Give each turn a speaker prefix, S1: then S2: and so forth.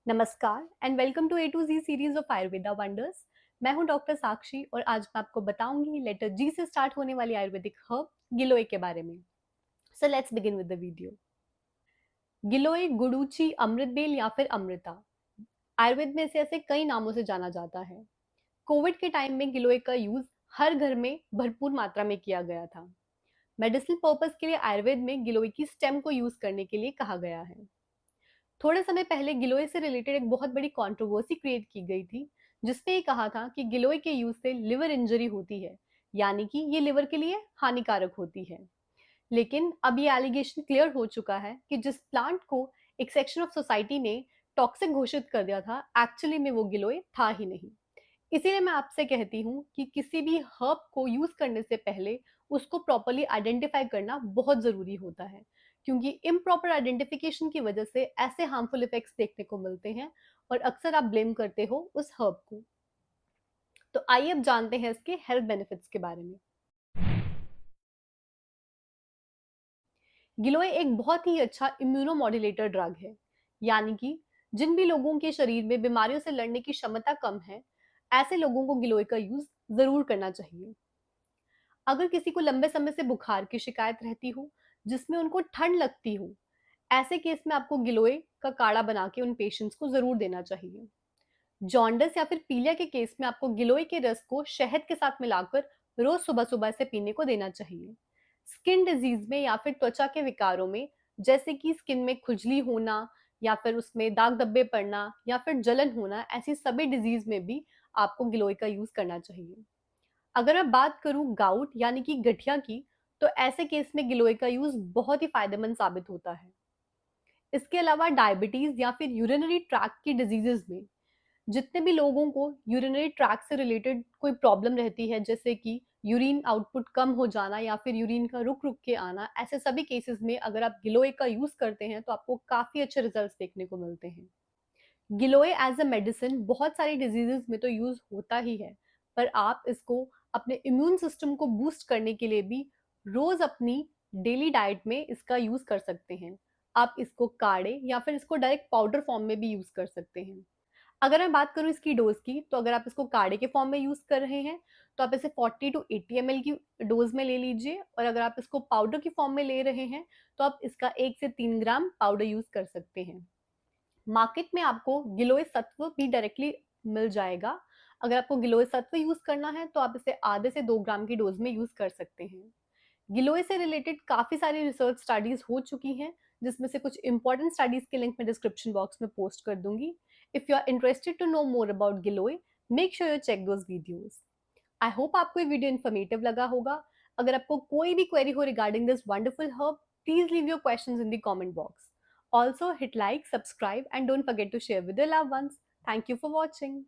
S1: नमस्कार and welcome to A to Z series of Ayurveda wonders. मैं हूं डॉक्टर साक्षी और आज मैं आपको बताऊंगी लेटर जी से स्टार्ट होने वाली आयुर्वेदिक हर्ब गिलोय के बारे में। So let's begin with the video. गिलोय, गुडुचि, अमृत बेल या फिर अमृता, आयुर्वेद में इसे ऐसे कई नामों से जाना जाता है। कोविड के टाइम में गिलोय का यूज हर घर में भरपूर मात्रा में किया गया था। मेडिसिनल पर्पस के लिए आयुर्वेद में गिलोय की स्टेम को यूज करने के लिए कहा गया है। थोड़े समय पहले गिलोय से रिलेटेड एक बहुत बड़ी कंट्रोवर्सी क्रिएट की गई थी, जिसमें ये कहा था कि गिलोय के यूज से लिवर इंजरी होती है, यानी कि ये लिवर के लिए हानिकारक होती है। लेकिन अब ये एलिगेशन क्लियर हो चुका है कि जिस प्लांट को एक सेक्शन ऑफ सोसाइटी ने टॉक्सिक घोषित कर दिया था, एक्चुअली में वो गिलोय था ही नहीं। इसीलिए मैं आपसे कहती हूँ कि किसी भी हर्ब को यूज करने से पहले उसको प्रॉपरली आइडेंटिफाई करना बहुत जरूरी होता है, क्योंकि इम्प्रॉपर आइडेंटिफिकेशन की वजह से ऐसे हार्मफुल इफेक्ट्स देखने को मिलते हैं और अक्सर आप ब्लेम करते हो उस हर्ब को। तो आइए अब जानते हैं इसके हेल्थ बेनिफिट्स के बारे में। गिलोय एक बहुत ही अच्छा इम्यूनोमॉड्यूलेटर ड्रग है, यानी कि जिन भी लोगों के शरीर में बीमारियों से लड़ने की क्षमता कम है, ऐसे लोगों को गिलोय का यूज जरूर करना चाहिए। अगर किसी को लंबे समय से बुखार की शिकायत रहती हो, जिसमें उनको ठंड लगती हो, ऐसे केस में आपको गिलोय का काढ़ा बना के उन पेशेंट्स को जरूर देना चाहिए। जॉन्डिस या फिर पीलिया के केस में आपको गिलोय के रस को शहद के साथ मिलाकर रोज सुबह सुबह से पीने को देना चाहिए। स्किन डिजीज में या फिर त्वचा के विकारों में, जैसे कि स्किन में खुजली होना या फिर उसमें दाग धब्बे पड़ना या फिर जलन होना, ऐसी सभी डिजीज में भी आपको गिलोय का यूज करना चाहिए। अगर मैं बात करूं गाउट यानी कि गठिया की, तो ऐसे केस में गिलोय का यूज बहुत ही फायदेमंद साबित होता है। इसके अलावा डायबिटीज या फिर यूरिनरी ट्रैक्ट की डिजीजेस में, जितने भी लोगों को यूरिनरी ट्रैक्ट से रिलेटेड कोई प्रॉब्लम रहती है, जैसे कि यूरिन आउटपुट कम हो जाना या फिर यूरिन का रुक रुक के आना, ऐसे सभी केसेस में अगर आप गिलोय का यूज करते हैं तो आपको काफी अच्छे रिजल्ट्स देखने को मिलते हैं। गिलोय एज अ मेडिसिन बहुत सारी डिजीजेस में तो यूज होता ही है, पर आप इसको अपने इम्यून सिस्टम को बूस्ट करने के लिए भी रोज अपनी डेली डाइट में इसका यूज कर सकते हैं। आप इसको काढ़े या फिर इसको डायरेक्ट पाउडर फॉर्म में भी यूज कर सकते हैं। अगर मैं बात करूं इसकी डोज की, तो अगर आप इसको काढ़े के फॉर्म में यूज कर रहे हैं तो आप इसे 40 टू 80 ml की डोज में ले लीजिए, और अगर आप इसको पाउडर की फॉर्म में ले रहे हैं तो आप इसका 1 से 3 ग्राम पाउडर यूज कर सकते हैं। मार्केट में आपको गिलोय सत्व भी डायरेक्टली मिल जाएगा। अगर आपको गिलोय सत्व यूज करना है तो आप इसे आधे से 2 ग्राम की डोज में यूज कर सकते हैं। गिलोय से रिलेटेड काफी सारी रिसर्च स्टडीज हो चुकी हैं, जिसमें से कुछ इंपॉर्टेंट स्टडीज के लिंक मैं डिस्क्रिप्शन बॉक्स में पोस्ट कर दूंगी। If you are interested to know more about giloy, make sure you check those videos. I hope आपको ये वीडियो इन्फॉर्मेटिव लगा होगा। अगर आपको कोई भी क्वेरी हो regarding this wonderful herb, please leave your questions in the comment box. Also, hit like, subscribe, and don't forget to share with your loved ones. Thank you for watching.